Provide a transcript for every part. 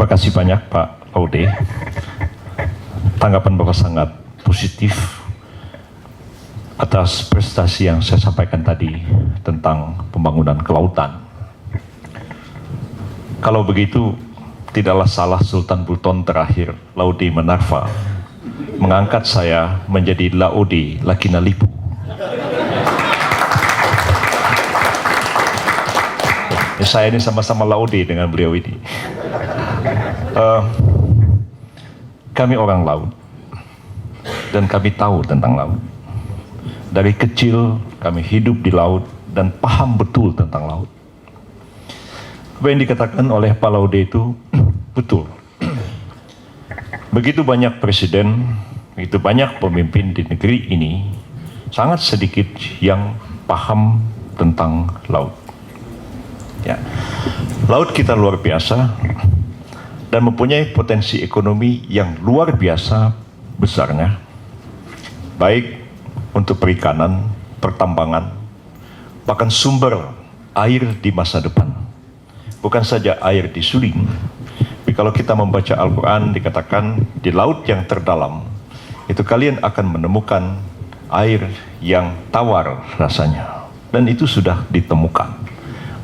Terima kasih banyak Pak Laude. Tanggapan Bapak sangat positif atas prestasi yang saya sampaikan tadi tentang pembangunan kelautan. Kalau begitu, tidaklah salah Sultan Buton terakhir, Laude Manarva, mengangkat saya menjadi Laude Lakinalipu. Saya ini sama-sama Laude dengan beliau ini. Kami orang laut dan kami tahu tentang laut. Dari kecil kami hidup di laut dan paham betul tentang laut. Apa yang dikatakan oleh Pak Laude itu betul. Begitu banyak presiden, begitu banyak pemimpin di negeri ini, sangat sedikit yang paham tentang laut. Ya. Laut kita luar biasa dan mempunyai potensi ekonomi yang luar biasa besarnya, baik untuk perikanan, pertambangan, bahkan sumber air di masa depan. Bukan saja air di suling, tapi kalau kita membaca Al-Quran dikatakan di laut yang terdalam, itu kalian akan menemukan air yang tawar rasanya. Dan itu sudah ditemukan.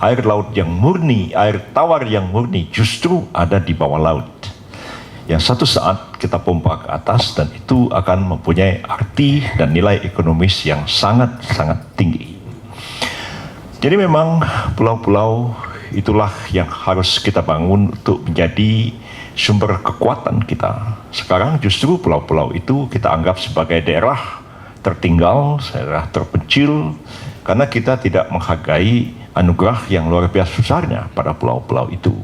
Air laut yang murni, air tawar yang murni justru ada di bawah laut. Yang satu saat kita pompa ke atas dan itu akan mempunyai arti dan nilai ekonomis yang sangat-sangat tinggi. Jadi memang pulau-pulau itulah yang harus kita bangun untuk menjadi sumber kekuatan kita. Sekarang justru pulau-pulau itu kita anggap sebagai daerah tertinggal, daerah terpencil, karena kita tidak menghargai anugerah yang luar biasa besarnya pada pulau-pulau itu.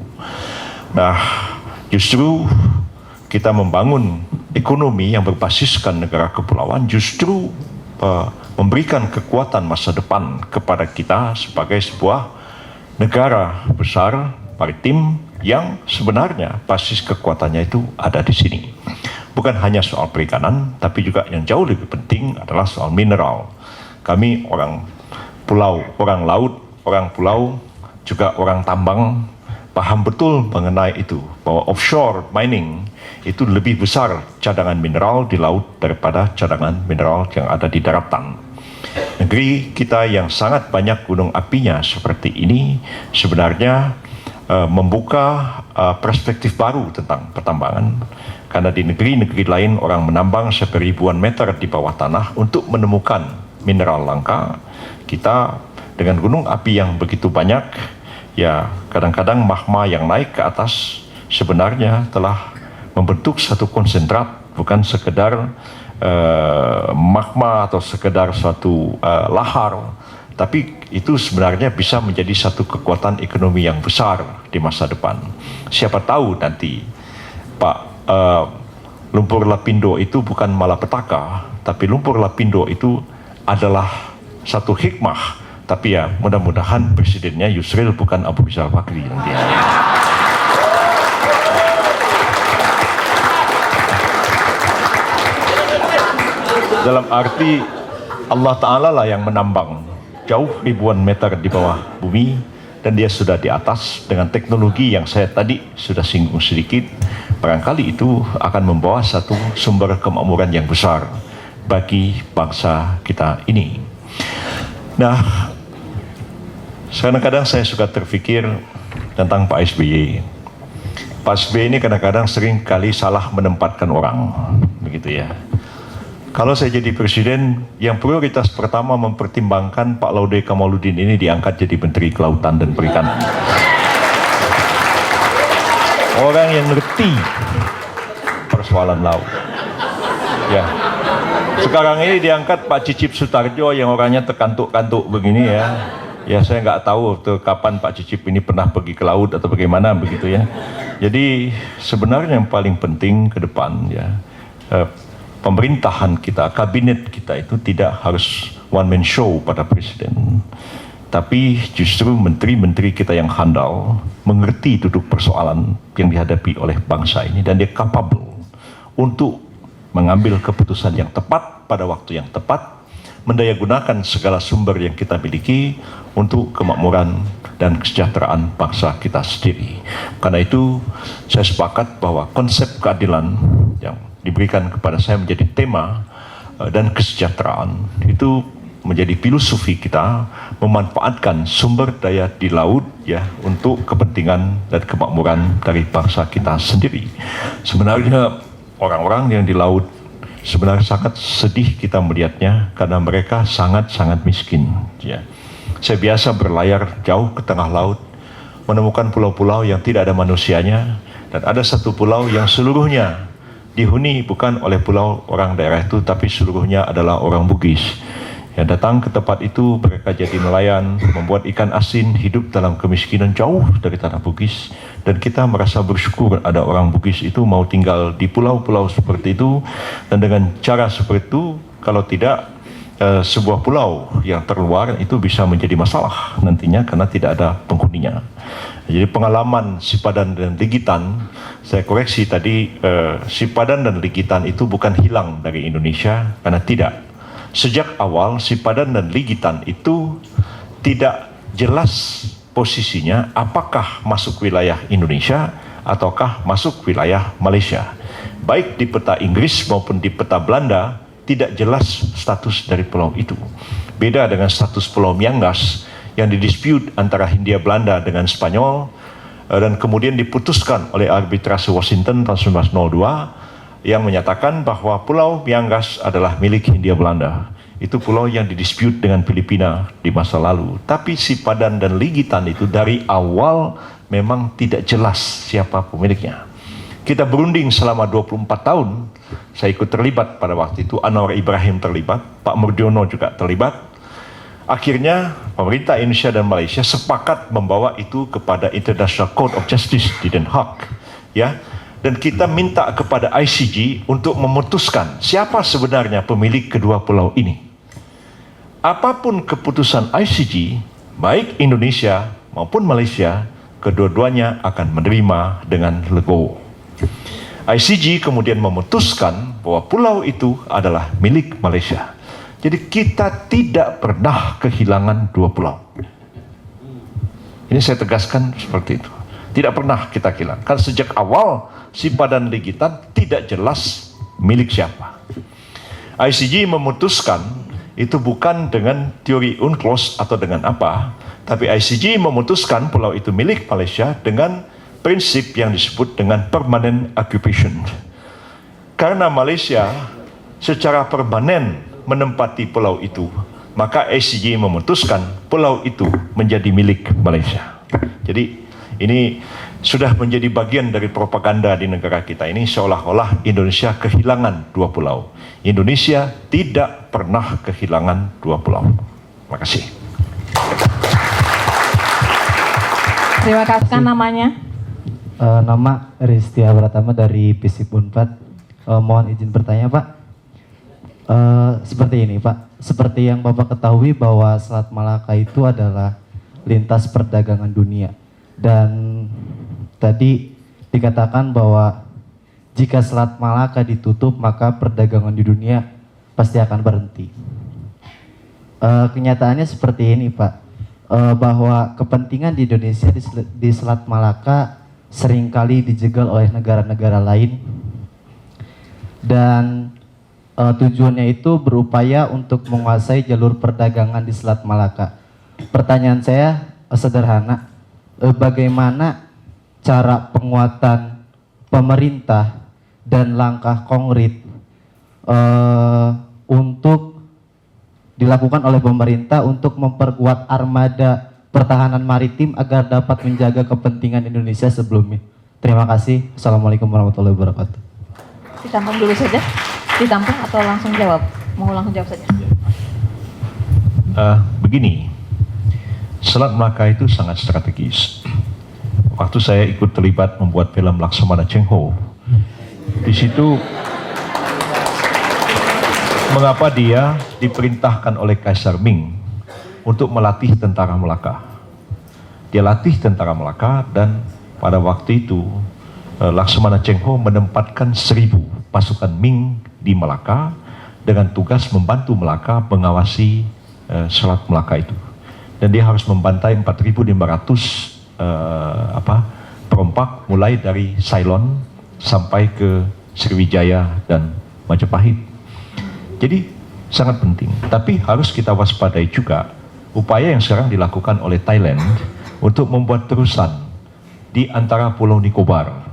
Nah, justru kita membangun ekonomi yang berbasiskan negara kepulauan justru memberikan kekuatan masa depan kepada kita sebagai sebuah negara besar maritim yang sebenarnya basis kekuatannya itu ada di sini. Bukan hanya soal perikanan, tapi juga yang jauh lebih penting adalah soal mineral. Kami orang pulau, orang laut, orang pulau, juga orang tambang, paham betul mengenai itu, bahwa offshore mining itu lebih besar cadangan mineral di laut daripada cadangan mineral yang ada di daratan. Negeri kita yang sangat banyak gunung apinya seperti ini sebenarnya membuka perspektif baru tentang pertambangan, karena di negeri-negeri lain orang menambang ribuan meter di bawah tanah untuk menemukan mineral langka. Kita dengan gunung api yang begitu banyak, ya kadang-kadang magma yang naik ke atas sebenarnya telah membentuk satu konsentrat, bukan sekedar magma atau sekedar suatu lahar, tapi itu sebenarnya bisa menjadi satu kekuatan ekonomi yang besar di masa depan. Siapa tahu nanti Pak lumpur lapindo itu bukan malapetaka, tapi lumpur lapindo itu adalah satu hikmah. Tapi ya mudah-mudahan presidennya Yusril bukan Abu Rizal Bakri nanti. Dalam arti Allah Ta'ala lah yang menambang jauh ribuan meter di bawah bumi dan dia sudah di atas dengan teknologi yang saya tadi sudah singgung sedikit. Barangkali itu akan membawa satu sumber kemakmuran yang besar bagi bangsa kita ini. Nah, kadang-kadang saya suka terfikir tentang Pak SBY. Pak SBY ini kadang-kadang sering kali salah menempatkan orang, begitu ya. Kalau saya jadi presiden, yang prioritas pertama mempertimbangkan Pak Laude Kamaluddin ini diangkat jadi Menteri Kelautan dan Perikanan. Orang yang ngerti persoalan laut. Ya. Sekarang ini diangkat Pak Cicip Sutarjo yang orangnya terkantuk-kantuk begini ya. Ya saya nggak tahu tuh kapan Pak Cicip ini pernah pergi ke laut atau bagaimana begitu ya. Jadi sebenarnya yang paling penting ke depan ya, pemerintahan kita, kabinet kita itu tidak harus one man show pada presiden, tapi justru menteri-menteri kita yang handal mengerti duduk persoalan yang dihadapi oleh bangsa ini dan dia capable untuk mengambil keputusan yang tepat pada waktu yang tepat, mendayagunakan segala sumber yang kita miliki untuk kemakmuran dan kesejahteraan bangsa kita sendiri. Karena itu saya sepakat bahwa konsep keadilan yang diberikan kepada saya menjadi tema dan kesejahteraan itu menjadi filosofi kita, memanfaatkan sumber daya di laut ya untuk kepentingan dan kemakmuran dari bangsa kita sendiri. Sebenarnya orang-orang yang di laut sebenarnya sangat sedih kita melihatnya karena mereka sangat-sangat miskin ya. Saya biasa berlayar jauh ke tengah laut, menemukan pulau-pulau yang tidak ada manusianya, dan ada satu pulau yang seluruhnya dihuni bukan oleh pulau orang daerah itu, tapi seluruhnya adalah orang Bugis. Yang datang ke tempat itu, mereka jadi nelayan, membuat ikan asin, hidup dalam kemiskinan jauh dari tanah Bugis. Dan kita merasa bersyukur ada orang Bugis itu mau tinggal di pulau-pulau seperti itu, dan dengan cara seperti itu, kalau tidak, sebuah pulau yang terluar itu bisa menjadi masalah nantinya karena tidak ada penghuninya. Jadi pengalaman Sipadan dan Ligitan, saya koreksi tadi, Sipadan dan Ligitan itu bukan hilang dari Indonesia, karena tidak. Sejak awal Sipadan dan Ligitan itu tidak jelas posisinya apakah masuk wilayah Indonesia ataukah masuk wilayah Malaysia. Baik di peta Inggris maupun di peta Belanda, tidak jelas status dari pulau itu. Beda dengan status pulau Miangas yang didispute antara Hindia Belanda dengan Spanyol dan kemudian diputuskan oleh arbitrase Washington tahun 1902 yang menyatakan bahwa pulau Miangas adalah milik Hindia Belanda. Itu pulau yang didispute dengan Filipina di masa lalu. Tapi Sipadan dan Ligitan itu dari awal memang tidak jelas siapa pemiliknya. Kita berunding selama 24 tahun, saya ikut terlibat pada waktu itu, Anwar Ibrahim terlibat, Pak Murdiono juga terlibat. Akhirnya pemerintah Indonesia dan Malaysia sepakat membawa itu kepada International Court of Justice di Den Haag, ya. Dan kita minta kepada ICJ untuk memutuskan siapa sebenarnya pemilik kedua pulau ini. Apapun keputusan ICJ, baik Indonesia maupun Malaysia, kedua-duanya akan menerima dengan legowo. ICJ kemudian memutuskan bahwa pulau itu adalah milik Malaysia. Jadi kita tidak pernah kehilangan dua pulau. Ini saya tegaskan seperti itu. Tidak pernah kita kehilangan. Karena sejak awal Sipadan Ligitan tidak jelas milik siapa. ICJ memutuskan itu bukan dengan teori UNCLOS atau dengan apa, tapi ICJ memutuskan pulau itu milik Malaysia dengan prinsip yang disebut dengan permanent occupation. Karena Malaysia secara permanen menempati pulau itu, maka ICJ memutuskan pulau itu menjadi milik Malaysia. Jadi ini sudah menjadi bagian dari propaganda di negara kita ini, seolah-olah Indonesia kehilangan dua pulau. Indonesia tidak pernah kehilangan dua pulau. Terima kasih. Terima kasih. Namanya? Nama Ristia Pratama dari PISIP Unpad. Mohon izin bertanya, Pak. Seperti ini, Pak. Seperti yang Bapak ketahui bahwa Selat Malaka itu adalah lintas perdagangan dunia. Dan tadi dikatakan bahwa jika Selat Malaka ditutup, maka perdagangan di dunia pasti akan berhenti. Kenyataannya seperti ini, Pak. Bahwa kepentingan di Indonesia di Selat Malaka seringkali dijegal oleh negara-negara lain, dan tujuannya itu berupaya untuk menguasai jalur perdagangan di Selat Malaka. Pertanyaan saya sederhana, bagaimana cara penguatan pemerintah dan langkah konkret untuk dilakukan oleh pemerintah untuk memperkuat armada pertahanan maritim agar dapat menjaga kepentingan Indonesia sebelumnya. Terima kasih. Assalamualaikum warahmatullahi wabarakatuh. Ditampung dulu saja. Ditampung atau langsung jawab? Mau langsung jawab saja. Begini, Selat Malaka itu sangat strategis. Waktu saya ikut terlibat membuat film Laksamana Cheng Ho, di situ mengapa dia diperintahkan oleh Kaisar Ming untuk melatih tentara Melaka. Dia latih tentara Melaka, dan pada waktu itu Laksamana Cheng Ho menempatkan 1000 pasukan Ming di Melaka dengan tugas membantu Melaka mengawasi Selat Melaka itu. dan dia harus membantai 4.500 perompak mulai dari Ceylon sampai ke Sriwijaya dan Majapahit. Jadi sangat penting, tapi harus kita waspadai juga upaya yang sekarang dilakukan oleh Thailand untuk membuat terusan di antara Pulau Nicobar.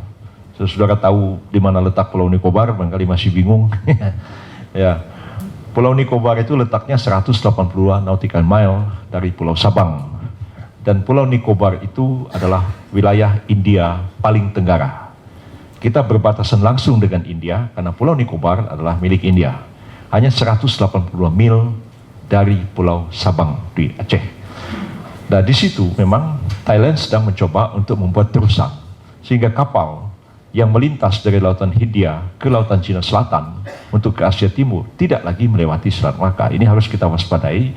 Saudara tahu di mana letak Pulau Nicobar, barangkali masih bingung. Ya, Pulau Nicobar itu letaknya 182 nautical mile dari Pulau Sabang. Dan Pulau Nicobar itu adalah wilayah India paling tenggara. Kita berbatasan langsung dengan India karena Pulau Nicobar adalah milik India. Hanya 182 mil dari Pulau Sabang di Aceh. Nah, di situ memang Thailand sedang mencoba untuk membuat terusan sehingga kapal yang melintas dari Lautan Hindia ke Lautan Cina Selatan untuk ke Asia Timur tidak lagi melewati Selat Malaka. Ini harus kita waspadai,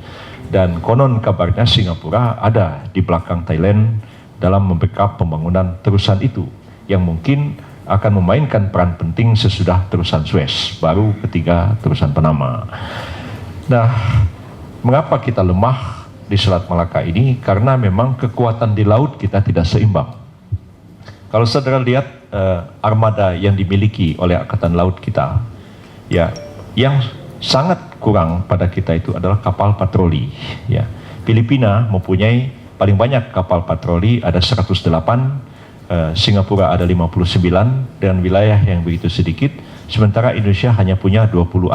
dan konon kabarnya Singapura ada di belakang Thailand dalam membackup pembangunan terusan itu yang mungkin akan memainkan peran penting sesudah terusan Suez, baru ketiga terusan Panama. Nah, mengapa kita lemah di Selat Malaka ini? Karena memang kekuatan di laut kita tidak seimbang. Kalau saudara lihat armada yang dimiliki oleh Angkatan Laut kita, ya, yang sangat kurang pada kita itu adalah kapal patroli. Ya, Filipina mempunyai paling banyak kapal patroli, ada 108. Singapura ada 59 dengan wilayah yang begitu sedikit, sementara Indonesia hanya punya 26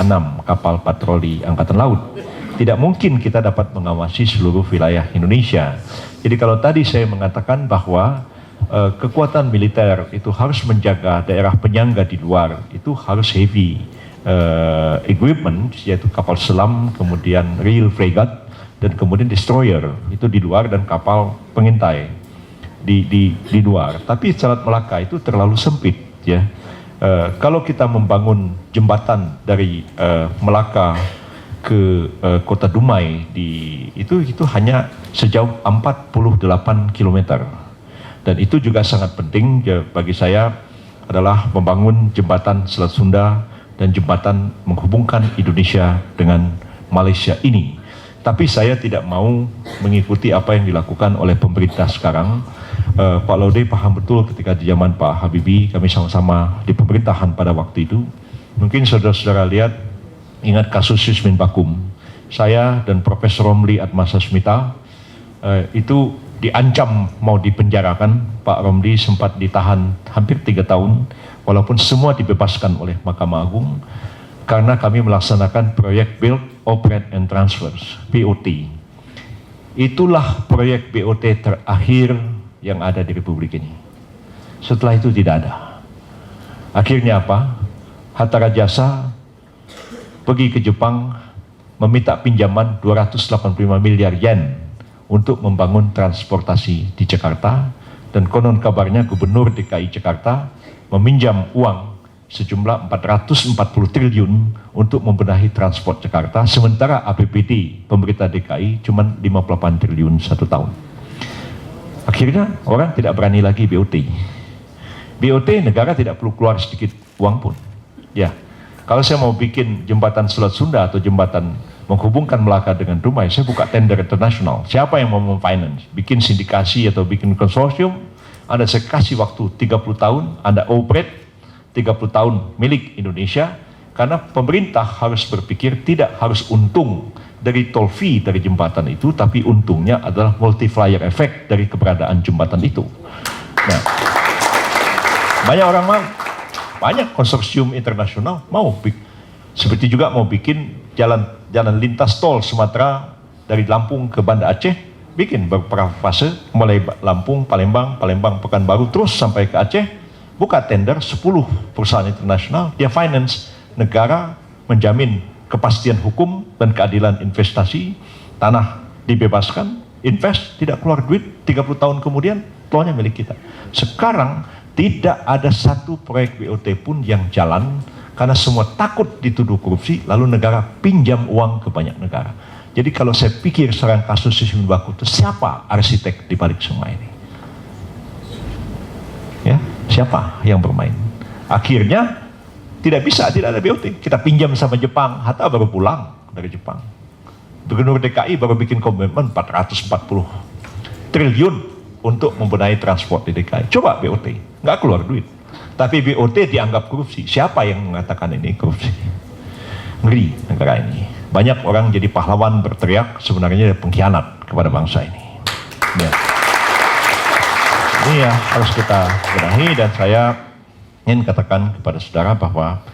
kapal patroli Angkatan Laut. Tidak mungkin kita dapat mengawasi seluruh wilayah Indonesia. Jadi kalau tadi saya mengatakan bahwa kekuatan militer itu harus menjaga daerah penyangga di luar, itu harus heavy equipment, yaitu kapal selam, kemudian real frigate, dan kemudian destroyer, itu di luar, dan kapal pengintai di luar. Tapi Selat Malaka itu terlalu sempit, ya. Kalau kita membangun jembatan dari Melaka ke kota Dumai itu hanya sejauh 48 km. Dan itu juga sangat penting ya, bagi saya adalah membangun jembatan Selat Sunda dan jembatan menghubungkan Indonesia dengan Malaysia ini. Tapi saya tidak mau mengikuti apa yang dilakukan oleh pemerintah sekarang. Pak Laude paham betul ketika di zaman Pak Habibie kami sama-sama di pemerintahan pada waktu itu. Mungkin saudara-saudara lihat, ingat kasus Yusmin Bakum. Saya dan Profesor Romli Atmasasmita itu diancam mau dipenjarakan. Pak Romli sempat ditahan hampir 3 tahun, walaupun semua dibebaskan oleh Mahkamah Agung, karena kami melaksanakan proyek Build, Operate and Transfers, BOT. Itulah proyek BOT terakhir yang ada di Republik ini. Setelah itu tidak ada. Akhirnya apa? Hatta Rajasa pergi ke Jepang meminta pinjaman 285 miliar yen untuk membangun transportasi di Jakarta, dan konon kabarnya Gubernur DKI Jakarta meminjam uang sejumlah 440 triliun untuk membenahi transport Jakarta, sementara APBD pemerintah DKI cuma 58 triliun 1 tahun. Akhirnya orang tidak berani lagi BOT. BOT negara tidak perlu keluar sedikit uang pun. Ya, kalau saya mau bikin jembatan Selat Sunda atau jembatan menghubungkan Melaka dengan Dumai, saya buka tender internasional. Siapa yang mau memfinance? Bikin sindikasi atau bikin konsorsium? Anda saya kasih waktu 30 tahun, Anda operate 30 tahun milik Indonesia, karena pemerintah harus berpikir tidak harus untung dari tol fee dari jembatan itu, tapi untungnya adalah multiplier effect dari keberadaan jembatan itu. Nah, banyak orang mau, banyak konsorsium internasional mau, seperti juga mau bikin jalan lintas tol Sumatera dari Lampung ke Banda Aceh, bikin beberapa fase, mulai Lampung, Palembang, Pekanbaru, terus sampai ke Aceh, buka tender 10 perusahaan internasional, dia finance, negara menjamin kepastian hukum dan keadilan investasi, tanah dibebaskan, invest, tidak keluar duit, 30 tahun kemudian tolnya milik kita. Sekarang tidak ada satu proyek BOT pun yang jalan karena semua takut dituduh korupsi, lalu negara pinjam uang ke banyak negara. Jadi kalau saya pikir sekarang kasus Yusmin Bakum itu, siapa arsitek di balik semua ini? Ya, siapa yang bermain? Akhirnya tidak ada BOT. Kita pinjam sama Jepang, Hatta baru pulang dari Jepang. Gubernur DKI baru bikin komitmen 440 triliun untuk membenahi transport di DKI. Coba BOT, nggak keluar duit. Tapi BOT dianggap korupsi. Siapa yang mengatakan ini korupsi? Ngeri negara ini. Banyak orang jadi pahlawan berteriak, sebenarnya dia pengkhianat kepada bangsa ini. Ya. Ini ya harus kita benahi, dan saya ingin katakan kepada saudara bahwa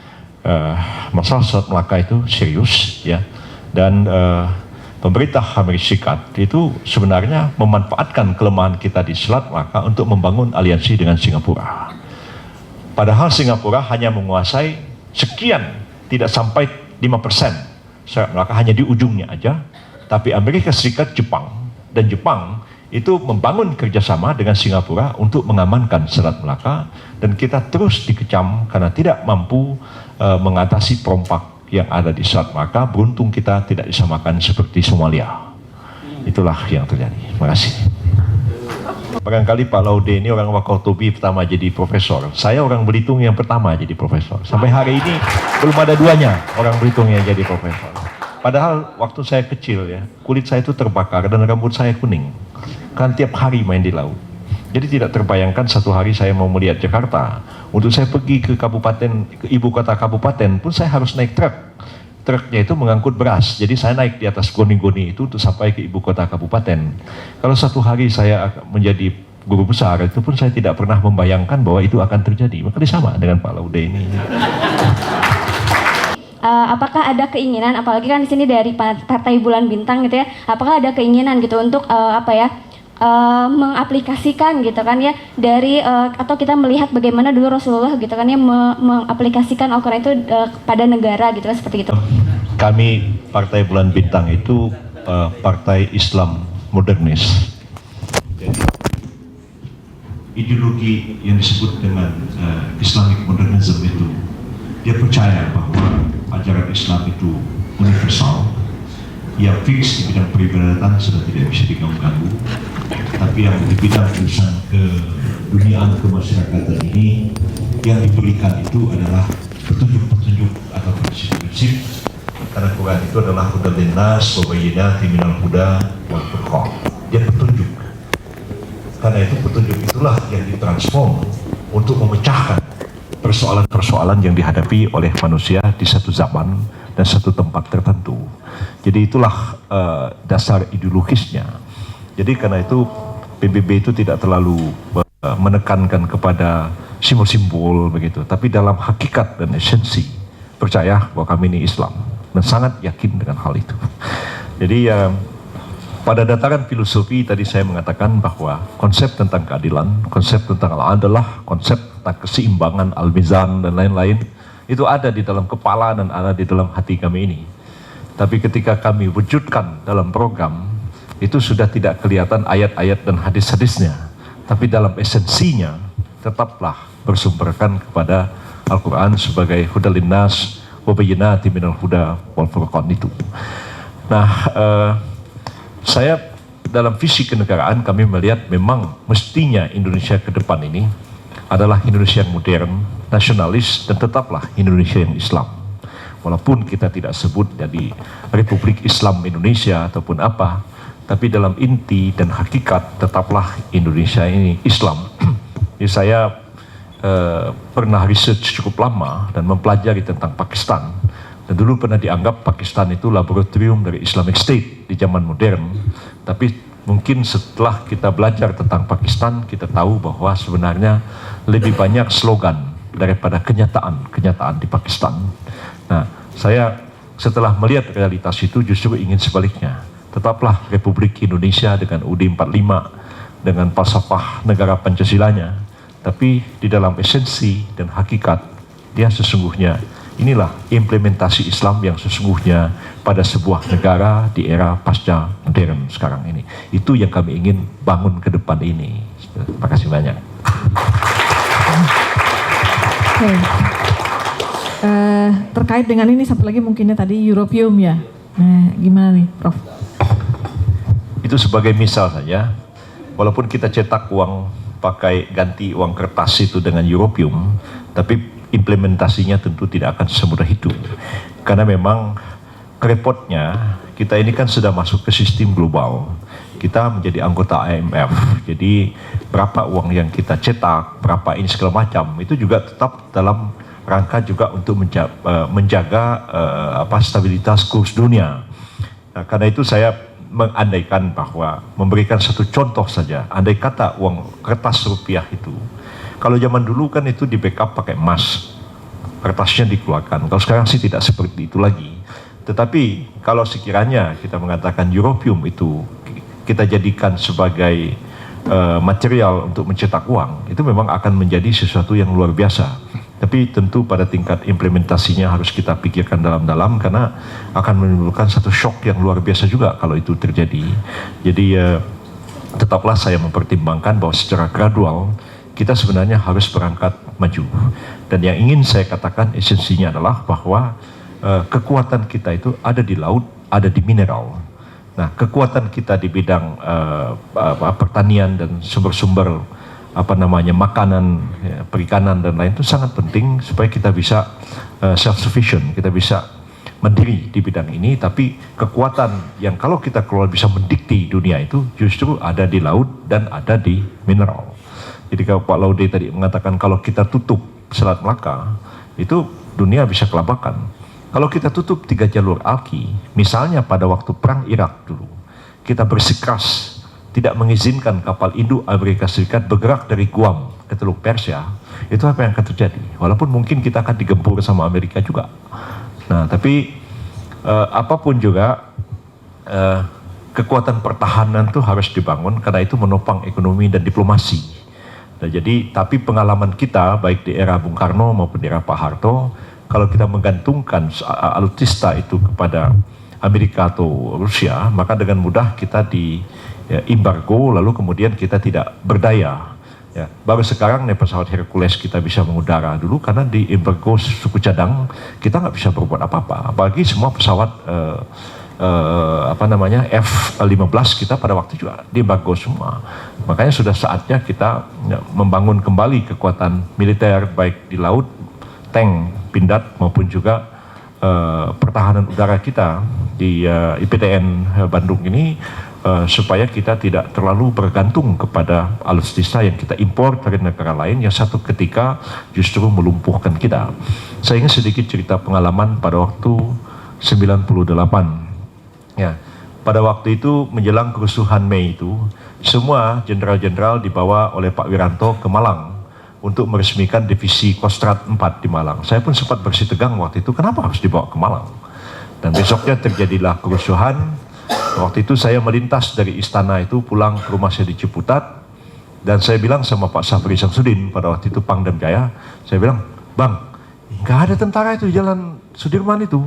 masalah Selat Melaka itu serius, ya. Dan pemerintah Amerika Serikat itu sebenarnya memanfaatkan kelemahan kita di Selat Melaka untuk membangun aliansi dengan Singapura. Padahal Singapura hanya menguasai sekian, tidak sampai 5%. Selat Melaka hanya di ujungnya aja. Tapi Amerika Serikat, Jepang, dan Jepang itu membangun kerjasama dengan Singapura untuk mengamankan Selat Melaka, dan kita terus dikecam karena tidak mampu mengatasi perompak yang ada di Selat Melaka. Beruntung kita tidak disamakan seperti Somalia. Itulah yang terjadi. Terima kasih. Barangkali Pak Laude ini orang Wakatobi pertama jadi profesor. Saya orang Belitung yang pertama jadi profesor. Sampai hari ini belum ada duanya orang Belitung yang jadi profesor. Padahal waktu saya kecil ya, kulit saya itu terbakar dan rambut saya kuning. Kan tiap hari main di laut. Jadi tidak terbayangkan satu hari saya mau melihat Jakarta. Untuk saya pergi ke kabupaten, ke ibu kota kabupaten pun saya harus naik truk. Truknya itu mengangkut beras. Jadi saya naik di atas goni-goni itu untuk sampai ke ibu kota kabupaten. Kalau satu hari saya menjadi guru besar, itu pun saya tidak pernah membayangkan bahwa itu akan terjadi. Maka sama dengan Pak Laude ini. Apakah ada keinginan, apalagi kan di sini dari Partai Bulan Bintang gitu ya, apakah ada keinginan gitu untuk mengaplikasikan gitu kan ya dari atau kita melihat bagaimana dulu Rasulullah gitu kan ya mengaplikasikan Al-Quran itu pada negara gitu kan, seperti itu. Kami Partai Bulan Bintang itu partai Islam modernis. Jadi, ideologi yang disebut dengan Islamic modernism itu, dia percaya bahwa ajaran Islam itu universal, yang fix di bidang peribadatan sudah tidak bisa diganggu, tapi yang di bidang urusan keduniaan kemasyarakatan ini yang diberikan itu adalah petunjuk-petunjuk atau prinsip-prinsip, karena Quran itu adalah hudal linnas wa bayyinatin minal huda wal furqan. Dia petunjuk. Karena itu petunjuk itulah yang ditransform untuk memecahkan persoalan-persoalan yang dihadapi oleh manusia di satu zaman dan satu tempat tertentu. Jadi itulah dasar ideologisnya. Jadi karena itu PBB itu tidak terlalu menekankan kepada simbol-simbol begitu, tapi dalam hakikat dan esensi percaya bahwa kami ini Islam dan sangat yakin dengan hal itu. Jadi pada dataran filosofi tadi saya mengatakan bahwa konsep tentang keadilan, konsep tentang al-adalah, konsep tentang keseimbangan, al-mizan dan lain-lain itu ada di dalam kepala dan ada di dalam hati kami ini. Tapi ketika kami wujudkan dalam program, itu sudah tidak kelihatan ayat-ayat dan hadis-hadisnya, tapi dalam esensinya tetaplah bersumberkan kepada Al-Quran sebagai hudal linnas wa bayyinatin minal huda wal furqan itu. Nah, saya dalam visi kenegaraan kami melihat memang mestinya Indonesia ke depan ini adalah Indonesia yang modern, nasionalis, dan tetaplah Indonesia yang Islam. Walaupun kita tidak sebut jadi Republik Islam Indonesia ataupun apa, tapi dalam inti dan hakikat tetaplah Indonesia ini Islam. Jadi saya pernah research cukup lama dan mempelajari tentang Pakistan. Dan dulu pernah dianggap Pakistan itu laboratorium dari Islamic State di zaman modern. Tapi mungkin setelah kita belajar tentang Pakistan, kita tahu bahwa sebenarnya lebih banyak slogan daripada kenyataan di Pakistan. Nah, saya setelah melihat realitas itu justru ingin sebaliknya. Tetaplah Republik Indonesia dengan UUD 45, dengan falsafah negara Pancasilanya, tapi di dalam esensi dan hakikat dia sesungguhnya inilah implementasi Islam yang sesungguhnya pada sebuah negara di era pasca modern sekarang ini. Itu yang kami ingin bangun ke depan ini. Terima kasih banyak. Oke. Terkait dengan ini satu lagi mungkinnya tadi Europium ya. Nah, gimana nih, Prof? Itu sebagai misal saja. Walaupun kita cetak uang pakai ganti uang kertas itu dengan Europium, tapi implementasinya tentu tidak akan semudah itu. Karena memang repotnya kita ini kan sudah masuk ke sistem global. Kita menjadi anggota IMF. Jadi berapa uang yang kita cetak, berapa ini segala macam, itu juga tetap dalam rangka juga untuk menjaga stabilitas kurs dunia. Nah, karena itu saya mengandaikan bahwa memberikan satu contoh saja. Andai kata uang kertas rupiah itu, kalau zaman dulu kan itu di backup pakai emas, kertasnya dikeluarkan. Kalau sekarang sih tidak seperti itu lagi. Tetapi kalau sekiranya kita mengatakan europium itu kita jadikan sebagai material untuk mencetak uang, itu memang akan menjadi sesuatu yang luar biasa. Tapi tentu pada tingkat implementasinya harus kita pikirkan dalam-dalam, karena akan menimbulkan satu shock yang luar biasa juga kalau itu terjadi. Jadi tetaplah saya mempertimbangkan bahwa secara gradual kita sebenarnya harus berangkat maju. Dan yang ingin saya katakan esensinya adalah bahwa kekuatan kita itu ada di laut, ada di mineral. Nah, kekuatan kita di bidang pertanian dan sumber-sumber makanan, ya, perikanan dan lain itu sangat penting supaya kita bisa self-sufficient, kita bisa mandiri di bidang ini. Tapi kekuatan yang kalau kita keluar bisa mendikti dunia itu justru ada di laut dan ada di mineral. Jadi kalau Pak Laude tadi mengatakan kalau kita tutup Selat Melaka, itu dunia bisa kelabakan. Kalau kita tutup 3 jalur Alki, misalnya pada waktu perang Irak dulu, kita bersikeras tidak mengizinkan kapal induk Amerika Serikat bergerak dari Guam ke Teluk Persia, itu apa yang akan terjadi? Walaupun mungkin kita akan digempur sama Amerika juga. Nah, tapi apapun juga kekuatan pertahanan itu harus dibangun, karena itu menopang ekonomi dan diplomasi. Nah, jadi tapi pengalaman kita baik di era Bung Karno maupun di era Pak Harto, kalau kita menggantungkan alutsista itu kepada Amerika atau Rusia, maka dengan mudah kita embargo, lalu kemudian kita tidak berdaya. Ya, baru sekarang nih pesawat Hercules kita bisa mengudara, dulu karena di embargo suku cadang kita nggak bisa berbuat apa-apa. Apalagi semua pesawat F-15 kita pada waktu juga di embargo semua. Makanya sudah saatnya kita membangun kembali kekuatan militer baik di laut, tank, pindad maupun juga pertahanan udara kita di IPTN Bandung ini, supaya kita tidak terlalu bergantung kepada alutsista yang kita impor dari negara lain yang satu ketika justru melumpuhkan kita. Saya ingin sedikit cerita pengalaman pada waktu 98. Ya, pada waktu itu menjelang kerusuhan Mei itu, semua jenderal-jenderal dibawa oleh Pak Wiranto ke Malang untuk meresmikan divisi Kostrad 4 di Malang. Saya pun sempat bersih tegang waktu itu, kenapa harus dibawa ke Malang? Dan besoknya terjadilah kerusuhan. Waktu itu saya melintas dari istana itu pulang ke rumah saya di Ciputat, dan saya bilang sama Pak Safri Samsudin pada waktu itu Pangdam Jaya, saya bilang, Bang, nggak ada tentara itu di Jalan Sudirman itu.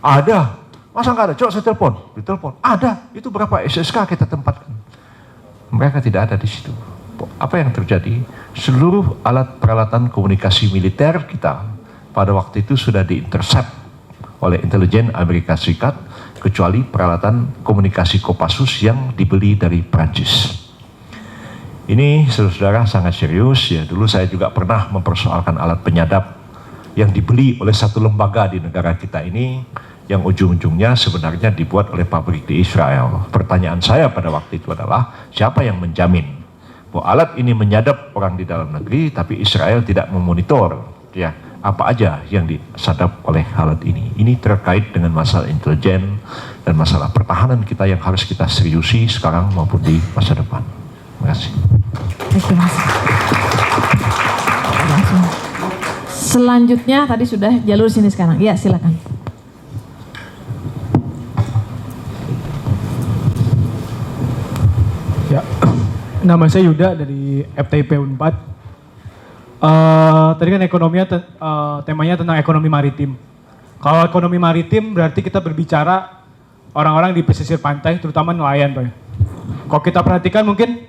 Ada. Masa nggak ada? Coba saya telepon. Ditelepon. Ada. Itu berapa SSK kita tempatkan. Mereka tidak ada di situ. Apa yang terjadi? Seluruh alat peralatan komunikasi militer kita pada waktu itu sudah diintercept oleh intelijen Amerika Serikat, kecuali peralatan komunikasi Kopassus yang dibeli dari Prancis. Ini saudara-saudara sangat serius ya. Dulu saya juga pernah mempersoalkan alat penyadap yang dibeli oleh satu lembaga di negara kita ini, yang ujung-ujungnya sebenarnya dibuat oleh pabrik di Israel. Pertanyaan saya pada waktu itu adalah, siapa yang menjamin bahwa alat ini menyadap orang di dalam negeri, tapi Israel tidak memonitor ya apa aja yang disadap oleh alat ini. Ini terkait dengan masalah intelijen dan masalah pertahanan kita yang harus kita seriusi sekarang maupun di masa depan. Terima kasih. Terima kasih. Langsung. Selanjutnya tadi sudah jalur sini sekarang. Ya, silakan. Ya, nama saya Yuda dari FTIP Unpad. Tadi kan temanya tentang ekonomi maritim. Kalau ekonomi maritim berarti kita berbicara orang-orang di pesisir pantai, terutama nelayan, Pak. Kalau kita perhatikan mungkin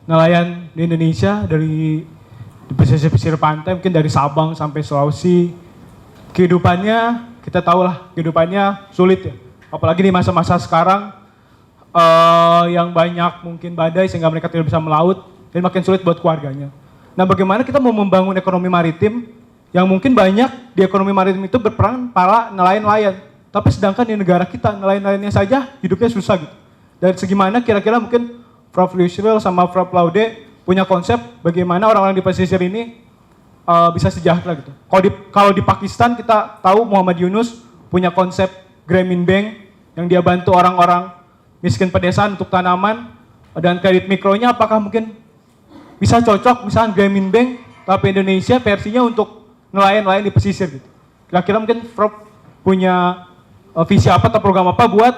nelayan di Indonesia dari pesisir-pesisir pantai, mungkin dari Sabang sampai Sulawesi, kehidupannya kita tahulah kehidupannya sulit ya. Apalagi di masa-masa sekarang yang banyak mungkin badai sehingga mereka tidak bisa melaut dan makin sulit buat keluarganya. Nah, bagaimana kita mau membangun ekonomi maritim yang mungkin banyak di ekonomi maritim itu berperan para nelayan-nelayan. tapi sedangkan di negara kita nelayan-nelayannya saja hidupnya susah gitu. Dari segi mana kira-kira mungkin Prof. Yusril sama Prof. Laude punya konsep bagaimana orang-orang di pesisir ini bisa sejahtera gitu. Kalau di Pakistan kita tahu Muhammad Yunus punya konsep Grameen Bank yang dia bantu orang-orang miskin pedesaan untuk tanaman dan kredit mikronya, apakah mungkin bisa cocok misalnya Grameen Bank tapi Indonesia versinya untuk nelayan-nelayan di pesisir gitu. Kira-kira mungkin Prof punya visi apa atau program apa buat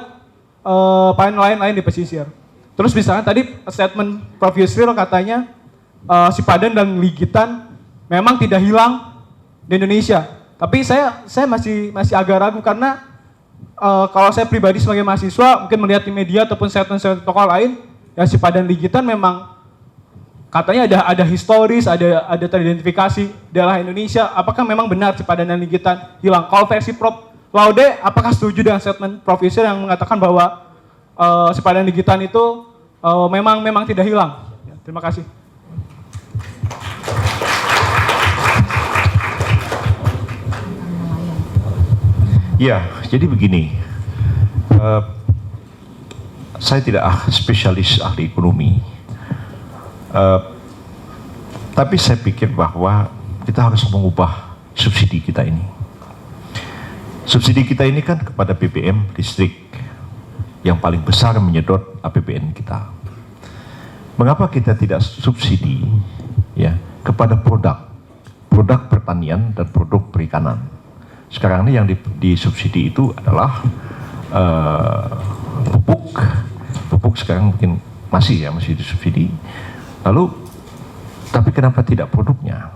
para nelayan-nelayan di pesisir. Terus misalnya tadi statement Prof Yusril katanya sipadan dan ligitan memang tidak hilang di Indonesia. Tapi saya masih agak ragu karena kalau saya pribadi sebagai mahasiswa mungkin melihat di media ataupun statement-statement tokoh lain, ya sipadan ligitan memang katanya ada historis, ada teridentifikasi daerah Indonesia. Apakah memang benar sipadan dan ligitan hilang? Kalau versi Prof Laude, apakah setuju dengan statement Prof Yusril yang mengatakan bahwa sipadan ligitan itu memang tidak hilang? Ya, terima kasih. Ya, jadi begini, saya tidak spesialis ahli ekonomi, tapi saya pikir bahwa kita harus mengubah subsidi kita ini. Subsidi kita ini kan kepada BBM listrik yang paling besar menyedot APBN kita. Mengapa kita tidak subsidi ya kepada produk pertanian dan produk perikanan? Sekarang ini yang disubsidi itu adalah pupuk sekarang mungkin masih disubsidi. Lalu, tapi kenapa tidak produknya?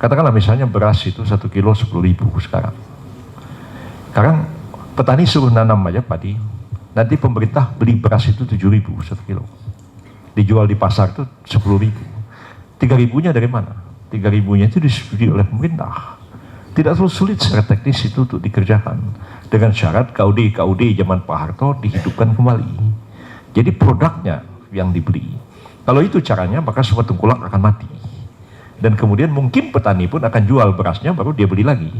Katakanlah misalnya beras itu 1 kilo 10.000 sekarang. Sekarang petani suruh nanam aja padi, nanti pemerintah beli beras itu 7.000 1 kilo. Dijual di pasar itu 10.000. 3.000-nya dari mana? 3.000-nya itu disubsidi oleh pemerintah. Tidak terlalu sulit secara teknis itu untuk dikerjakan dengan syarat KUD zaman Pak Harto dihidupkan kembali. Jadi produknya yang dibeli. Kalau itu caranya maka semua tengkulak akan mati. Dan kemudian mungkin petani pun akan jual berasnya baru dia beli lagi.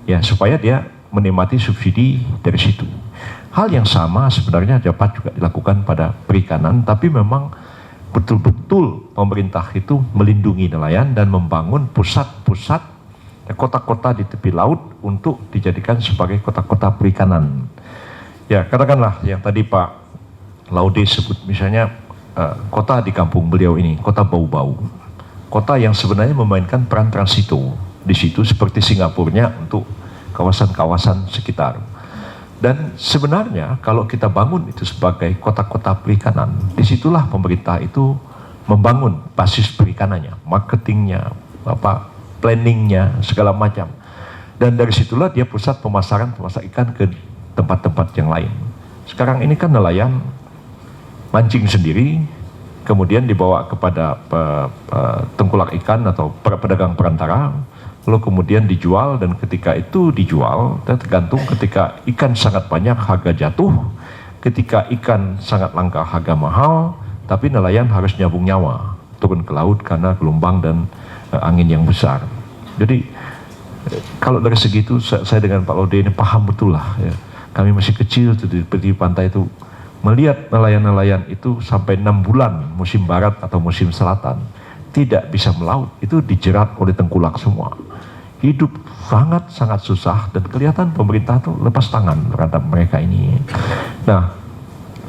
Ya, supaya dia menikmati subsidi dari situ. Hal yang sama sebenarnya dapat juga dilakukan pada perikanan, tapi memang betul-betul pemerintah itu melindungi nelayan dan membangun pusat-pusat kota-kota di tepi laut untuk dijadikan sebagai kota-kota perikanan. Ya, katakanlah yang tadi Pak Laude sebut misalnya kota di kampung beliau ini, kota bau-bau. Kota yang sebenarnya memainkan peran transito di situ seperti Singapurnya untuk kawasan-kawasan sekitar. Dan sebenarnya kalau kita bangun itu sebagai kota-kota perikanan, disitulah pemerintah itu membangun basis perikanannya, marketingnya, planningnya, segala macam. Dan dari situlah dia pusat pemasaran ikan ke tempat-tempat yang lain. Sekarang ini kan nelayan mancing sendiri, kemudian dibawa kepada tengkulak ikan atau pedagang perantara, lalu kemudian dijual, dan ketika itu dijual, tergantung ketika ikan sangat banyak harga jatuh, ketika ikan sangat langka harga mahal, tapi nelayan harus nyambung nyawa, turun ke laut karena gelombang dan angin yang besar. Jadi kalau dari segitu saya dengan Pak Laude ini paham betul lah ya. Kami masih kecil tuh di pantai itu melihat nelayan-nelayan itu sampai 6 bulan musim barat atau musim selatan tidak bisa melaut, itu dijerat oleh tengkulak semua. Hidup sangat-sangat susah dan kelihatan pemerintah tuh lepas tangan terhadap mereka ini. Nah,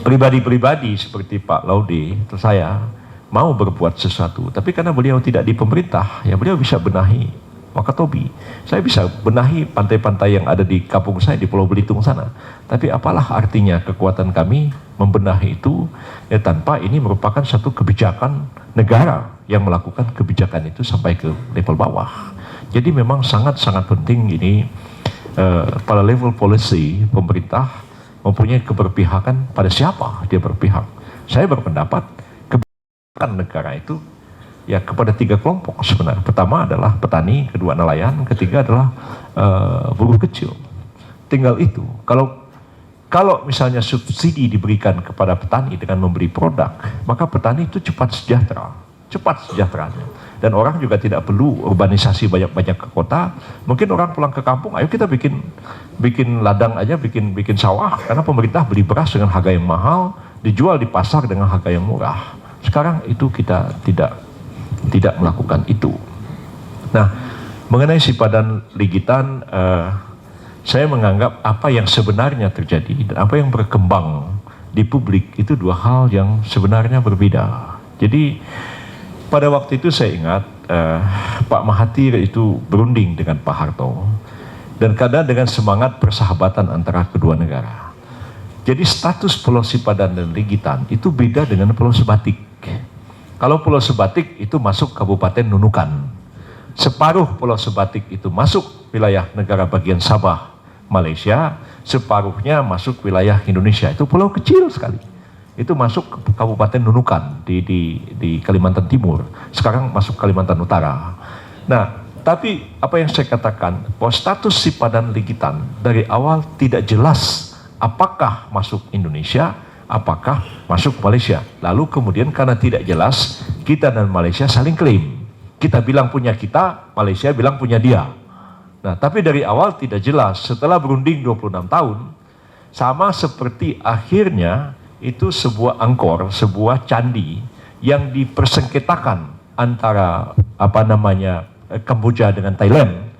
pribadi-pribadi seperti Pak Laude itu saya mau berbuat sesuatu, tapi karena beliau tidak di pemerintah, ya beliau bisa benahi Wakatobi. Saya bisa benahi pantai-pantai yang ada di kampung saya di Pulau Belitung sana. Tapi apalah artinya kekuatan kami membenahi itu ya, tanpa ini merupakan satu kebijakan negara yang melakukan kebijakan itu sampai ke level bawah. Jadi memang sangat-sangat penting ini pada level policy pemerintah mempunyai keberpihakan pada siapa dia berpihak. Saya berpendapat negara itu ya kepada 3 kelompok sebenarnya. Pertama adalah petani, kedua nelayan, ketiga adalah buruh kecil. Tinggal itu. Kalau misalnya subsidi diberikan kepada petani dengan membeli produk, maka petani itu cepat sejahtera. dan orang juga tidak perlu urbanisasi banyak-banyak ke kota. Mungkin orang pulang ke kampung, ayo kita bikin ladang aja, bikin sawah, karena pemerintah beli beras dengan harga yang mahal, dijual di pasar dengan harga yang murah. Sekarang itu kita tidak melakukan itu. Nah, mengenai Sipadan Ligitan, saya menganggap apa yang sebenarnya terjadi dan apa yang berkembang di publik itu dua hal yang sebenarnya berbeda. Jadi pada waktu itu saya ingat Pak Mahathir itu berunding dengan Pak Harto, dan kadang dengan semangat persahabatan antara kedua negara. Jadi status Pulau Sipadan dan Ligitan itu beda dengan Pulau Sebatik. Kalau Pulau Sebatik itu masuk Kabupaten Nunukan, separuh Pulau Sebatik itu masuk wilayah negara bagian Sabah, Malaysia, separuhnya masuk wilayah Indonesia. Itu pulau kecil sekali. Itu masuk ke Kabupaten Nunukan di Kalimantan Timur. Sekarang masuk Kalimantan Utara. Nah, tapi apa yang saya katakan, bahwa status Sipadan Ligitan dari awal tidak jelas apakah masuk Indonesia, apakah masuk Malaysia. Lalu kemudian karena tidak jelas, kita dan Malaysia saling klaim. Kita bilang punya kita, Malaysia bilang punya dia. Nah, tapi dari awal tidak jelas. Setelah berunding 26 tahun, sama seperti akhirnya itu sebuah angkor, sebuah candi yang dipersengketakan antara Kamboja dengan Thailand,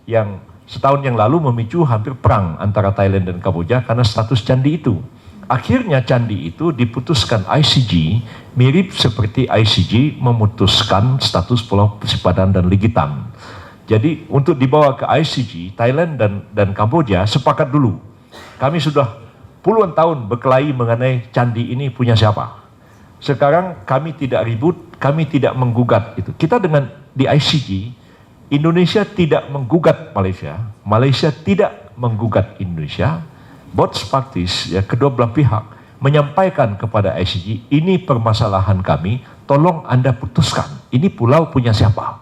yang setahun yang lalu memicu hampir perang antara Thailand dan Kamboja karena status candi itu. Akhirnya candi itu diputuskan ICJ, mirip seperti ICJ memutuskan status Pulau Sipadan dan Ligitan. Jadi untuk dibawa ke ICJ, Thailand dan Kamboja sepakat dulu. Kami sudah puluhan tahun berkelahi mengenai candi ini punya siapa. Sekarang kami tidak ribut, kami tidak menggugat itu. Kita dengan di ICJ, Indonesia tidak menggugat Malaysia, Malaysia tidak menggugat Indonesia. Both parties, ya, kedua belah pihak menyampaikan kepada ICJ, ini permasalahan kami, tolong Anda putuskan. Ini pulau punya siapa?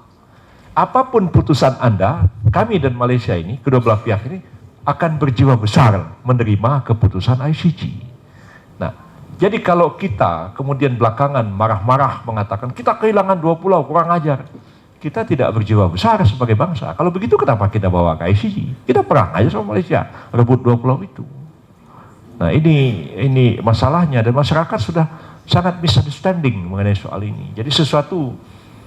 Apapun putusan Anda, kami dan Malaysia ini, kedua belah pihak ini akan berjiwa besar menerima keputusan ICJ. Nah, jadi kalau kita kemudian belakangan marah-marah mengatakan kita kehilangan 2 pulau, kurang ajar, kita tidak berjiwa besar sebagai bangsa. Kalau begitu kenapa kita bawa ke ICJ? Kita perang aja sama Malaysia, rebut 2 pulau itu. Nah, ini masalahnya, dan masyarakat sudah sangat misunderstanding mengenai soal ini. Jadi sesuatu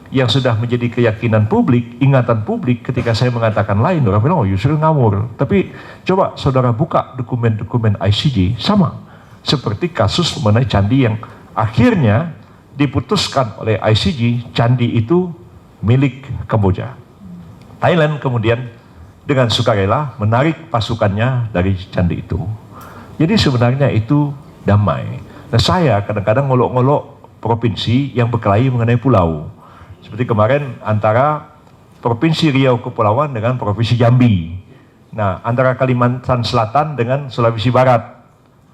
yang sudah menjadi keyakinan publik, ingatan publik, ketika saya mengatakan lain, orang bilang, oh Yusril ngawur. Tapi coba saudara buka dokumen-dokumen ICJ, sama seperti kasus mengenai candi yang akhirnya diputuskan oleh ICJ, candi itu milik Kamboja. Thailand kemudian dengan sukarela menarik pasukannya dari candi itu. Jadi sebenarnya itu damai. Nah, saya kadang-kadang ngolok-ngolok provinsi yang berkelahi mengenai pulau. Seperti kemarin antara Provinsi Riau Kepulauan dengan Provinsi Jambi. Nah, antara Kalimantan Selatan dengan Sulawesi Barat.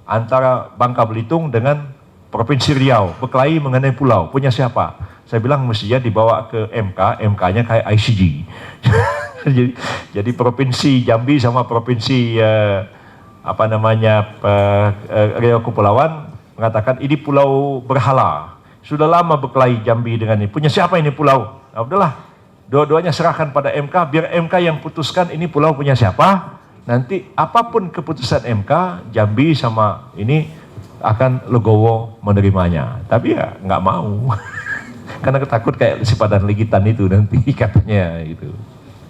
Antara Bangka Belitung dengan Provinsi Riau. Berkelahi mengenai pulau. Punya siapa? Saya bilang mestinya dibawa ke MK, MK-nya kayak ICJ. Jadi Provinsi Jambi sama Provinsi Riau Kepulauan mengatakan ini pulau berhala. Sudah lama berkelahi Jambi dengan ini. Punya siapa ini pulau? Nah, udahlah, dua-duanya serahkan pada MK, biar MK yang putuskan ini pulau punya siapa. Nanti apapun keputusan MK, Jambi sama ini akan legowo menerimanya. Tapi ya nggak mau. Karena takut kayak Sipadan Ligitan itu nanti katanya itu.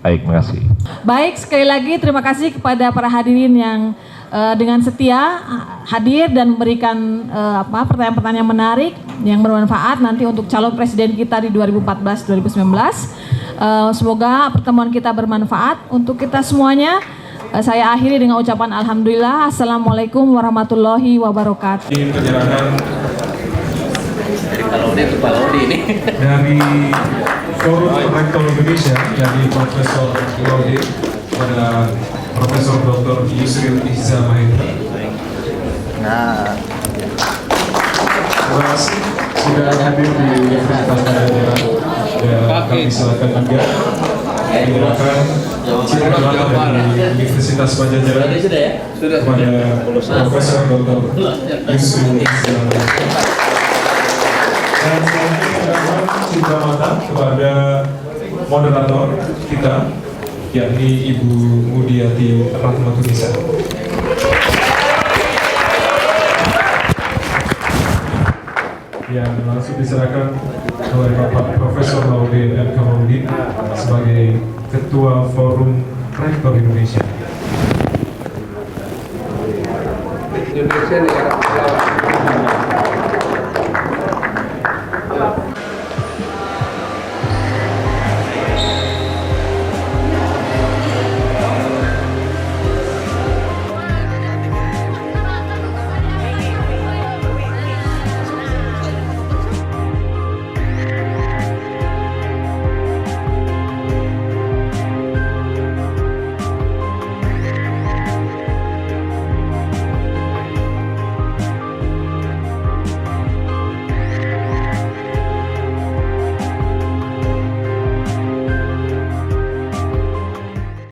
Baik, terima kasih. Baik, sekali lagi terima kasih kepada para hadirin yang dengan setia hadir dan memberikan pertanyaan-pertanyaan menarik yang bermanfaat nanti untuk calon presiden kita di 2014-2019. Semoga pertemuan kita bermanfaat untuk kita semuanya. Saya akhiri dengan ucapan alhamdulillah. Assalamualaikum warahmatullahi wabarakatuh. Ini penjelasan dari Forum Rektor Indonesia dari Profesor Laude pada Profesor Dr. Yusril Ihza Mahendra. Terima kasih sudah hadir di Universitas Pajajaran. Dan kami silakan juga menggunakan citra dari Universitas Pajajaran kepada Profesor Dr. Yusril Ihza Mahendra. Dan selanjutnya ucapkan cinta kepada moderator kita, yakni Ibu Mudiati Rahmatulisa. Yang langsung diserahkan oleh Bapak Profesor Laude M. Kamarudin sebagai Ketua Forum Rektor Indonesia.